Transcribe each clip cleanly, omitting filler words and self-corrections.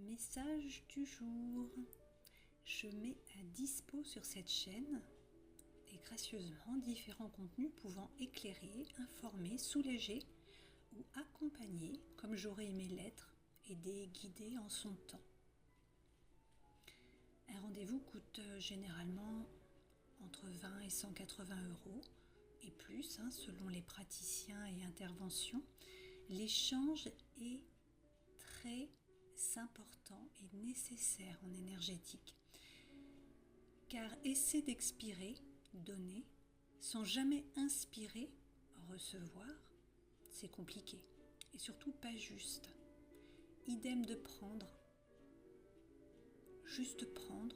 Message du jour. Je mets à dispo sur cette chaîne et gracieusement différents contenus pouvant éclairer, informer, soulager ou accompagner comme j'aurais aimé l'être, aider, guider en son temps. Un rendez-vous coûte généralement entre 20 et 180 euros et plus selon les praticiens et interventions. L'échange est très important et nécessaire en énergétique. Car essayer d'expirer, donner, sans jamais inspirer, recevoir, c'est compliqué. Et surtout pas juste. Idem de prendre. Juste prendre,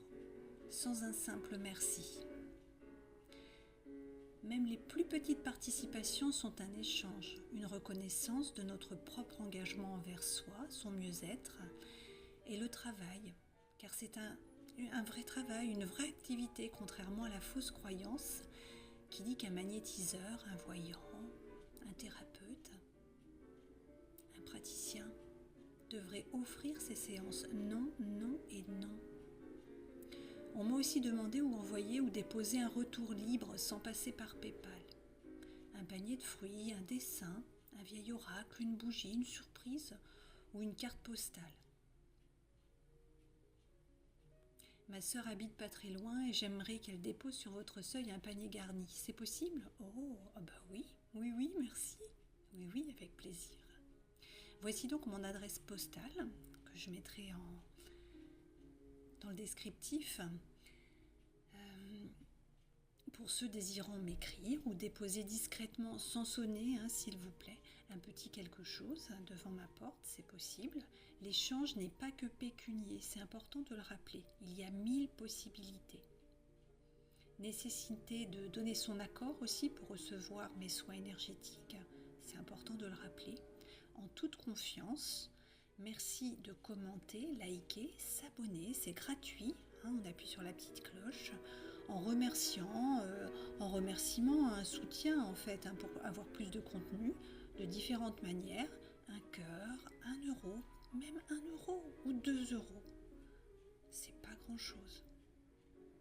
sans un simple merci. Même les plus petites participations sont un échange, une reconnaissance de notre propre engagement envers soi, son mieux-être et le travail, car c'est un vrai travail, une vraie activité, contrairement à la fausse croyance qui dit qu'un magnétiseur, un voyant, un thérapeute, un praticien devrait offrir ces séances. Non, non et non. On m'a aussi demandé où envoyer ou déposer un retour libre sans passer par PayPal. Un panier de fruits, un dessin, un vieil oracle, une bougie, une surprise ou une carte postale. Ma sœur habite pas très loin et j'aimerais qu'elle dépose sur votre seuil un panier garni. C'est possible ? Oh, oui, oui, merci. Oui, avec plaisir. Voici donc mon adresse postale que je mettrai dans le descriptif. Pour ceux désirant m'écrire ou déposer discrètement sans sonner, s'il vous plaît, un petit quelque chose devant ma porte, c'est possible. L'échange n'est pas que pécunier, c'est important de le rappeler. Il y a 1000 possibilités. Nécessité de donner son accord aussi pour recevoir mes soins énergétiques, c'est important de le rappeler. En toute confiance, merci de commenter, liker, s'abonner, c'est gratuit. On appuie sur la petite cloche. En remerciement, un soutien en fait, pour avoir plus de contenu de différentes manières, un cœur, 1 euro, même 1 euro ou 2 euros. C'est pas grand chose,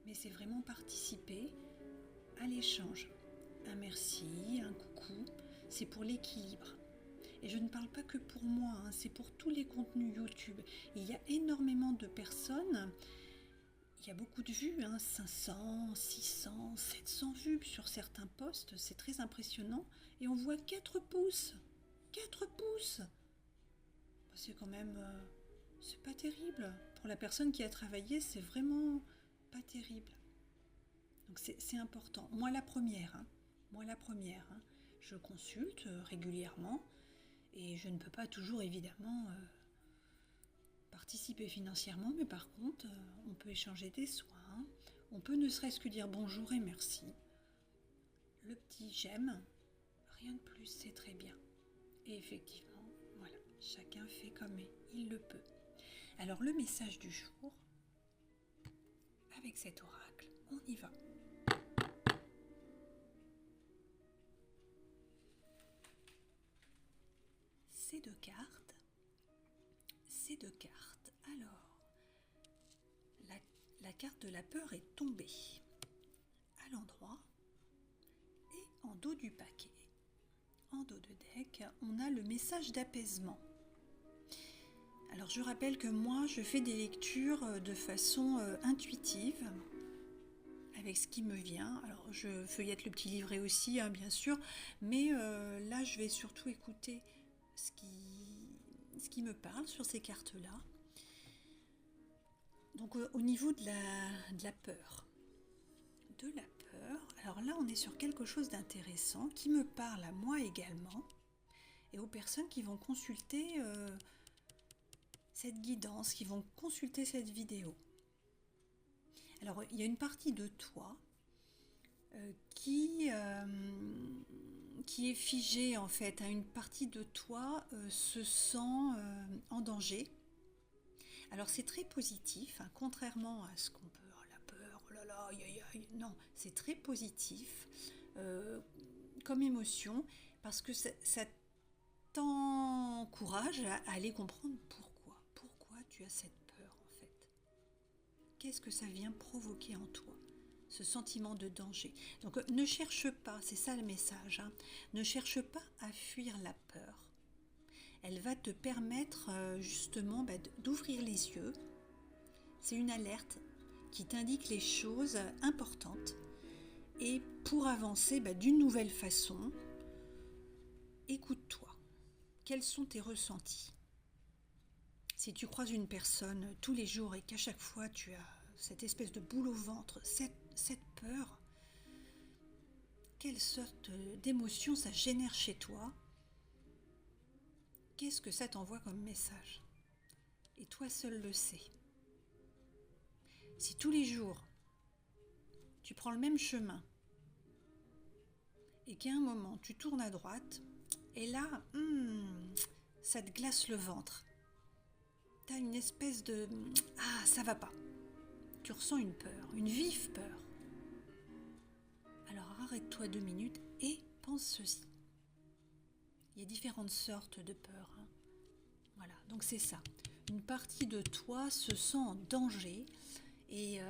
mais c'est vraiment participer à l'échange. Un merci, un coucou, c'est pour l'équilibre. Et je ne parle pas que pour moi, c'est pour tous les contenus YouTube. Il y a énormément de personnes. Il y a beaucoup de vues, 500, 600, 700 vues sur certains posts, c'est très impressionnant. Et on voit 4 pouces. 4 pouces. C'est quand même, c'est pas terrible. Pour la personne qui a travaillé, c'est vraiment pas terrible. Donc c'est important. Moi la première, je consulte régulièrement et je ne peux pas toujours évidemment participer financièrement, mais par contre, on peut échanger des soins, on peut ne serait-ce que dire bonjour et merci. Le petit j'aime, rien de plus, c'est très bien. Et effectivement, voilà, chacun fait comme il le peut. Alors le message du jour, avec cet oracle, on y va. Ces deux cartes. Alors, la carte de la peur est tombée à l'endroit et en dos du paquet, en dos de deck, on a le message d'apaisement. Alors je rappelle que moi je fais des lectures de façon intuitive avec ce qui me vient. Alors je feuillette le petit livret aussi bien sûr, mais là je vais surtout écouter ce qui me parle sur ces cartes-là. Donc au niveau de la peur, alors là on est sur quelque chose d'intéressant qui me parle à moi également et aux personnes qui vont consulter cette guidance, qui vont consulter cette vidéo. Alors il y a une partie de toi qui est figée en fait, une partie de toi se sent en danger. Alors c'est très positif, contrairement à ce qu'on peut, la peur, oh là là, non, c'est très positif comme émotion, parce que ça t'encourage à aller comprendre pourquoi tu as cette peur en fait? Qu'est-ce que ça vient provoquer en toi, ce sentiment de danger? Donc ne cherche pas, c'est ça le message, hein, ne cherche pas à fuir la peur. Elle va te permettre justement d'ouvrir les yeux. C'est une alerte qui t'indique les choses importantes. Et pour avancer d'une nouvelle façon, écoute-toi. Quels sont tes ressentis? Si tu croises une personne tous les jours et qu'à chaque fois tu as cette espèce de boule au ventre, cette peur, quelle sorte d'émotion ça génère chez toi? Qu'est-ce que ça t'envoie comme message? Et toi seul le sais. Si tous les jours tu prends le même chemin et qu'à un moment tu tournes à droite et là, ça te glace le ventre. Tu as une espèce de « Ah, ça va pas ». Tu ressens une peur, une vive peur. Alors arrête-toi 2 minutes et pense ceci. Il y a différentes sortes de peurs. Hein. Voilà, donc c'est ça. Une partie de toi se sent en danger et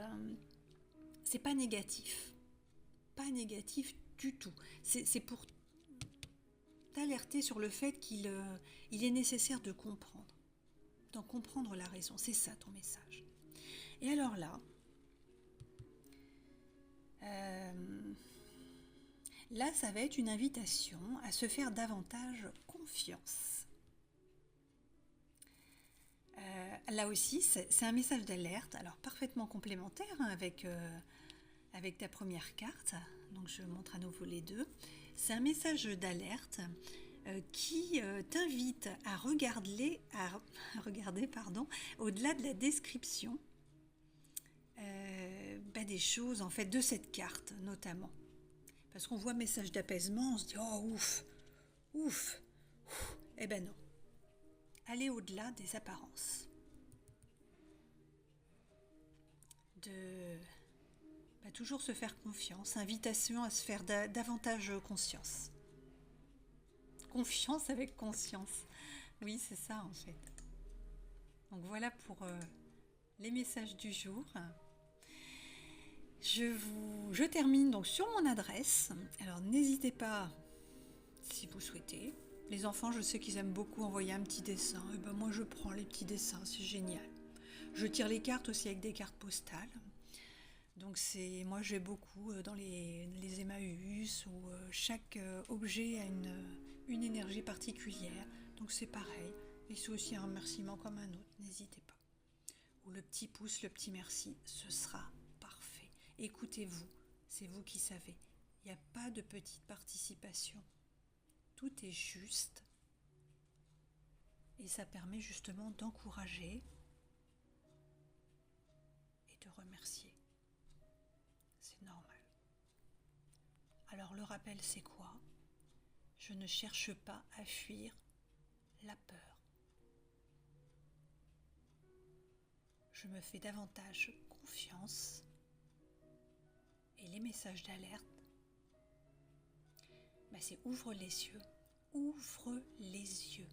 c'est pas négatif. Pas négatif du tout. C'est pour t'alerter sur le fait qu'il est nécessaire de comprendre. D'en comprendre la raison. C'est ça ton message. Et alors là, ça va être une invitation à se faire davantage confiance. Là aussi, c'est un message d'alerte, alors parfaitement complémentaire hein, avec ta première carte. Donc je montre à nouveau les deux. C'est un message d'alerte qui t'invite à regarder au-delà de la description des choses en fait de cette carte notamment. Parce qu'on voit message d'apaisement, on se dit oh ouf, ouf. Eh ben non. Aller au-delà des apparences. Toujours se faire confiance, invitation à se faire davantage conscience. Confiance avec conscience. Oui, c'est ça en fait. Donc voilà pour les messages du jour. Je termine donc sur mon adresse. Alors n'hésitez pas, si vous souhaitez. Les enfants, je sais qu'ils aiment beaucoup envoyer un petit dessin. Et ben moi, je prends les petits dessins, c'est génial. Je tire les cartes aussi avec des cartes postales. Donc moi, j'ai beaucoup dans les Emmaüs où chaque objet a une énergie particulière. Donc c'est pareil. Et c'est aussi un remerciement comme un autre. N'hésitez pas. Ou le petit pouce, le petit merci, ce sera parfait. Écoutez-vous, c'est vous qui savez. Il n'y a pas de petite participation. Tout est juste. Et ça permet justement d'encourager et de remercier. C'est normal. Alors le rappel, c'est quoi? Je ne cherche pas à fuir la peur. Je me fais davantage confiance et les messages d'alerte, c'est ouvre les yeux. Ouvre les yeux.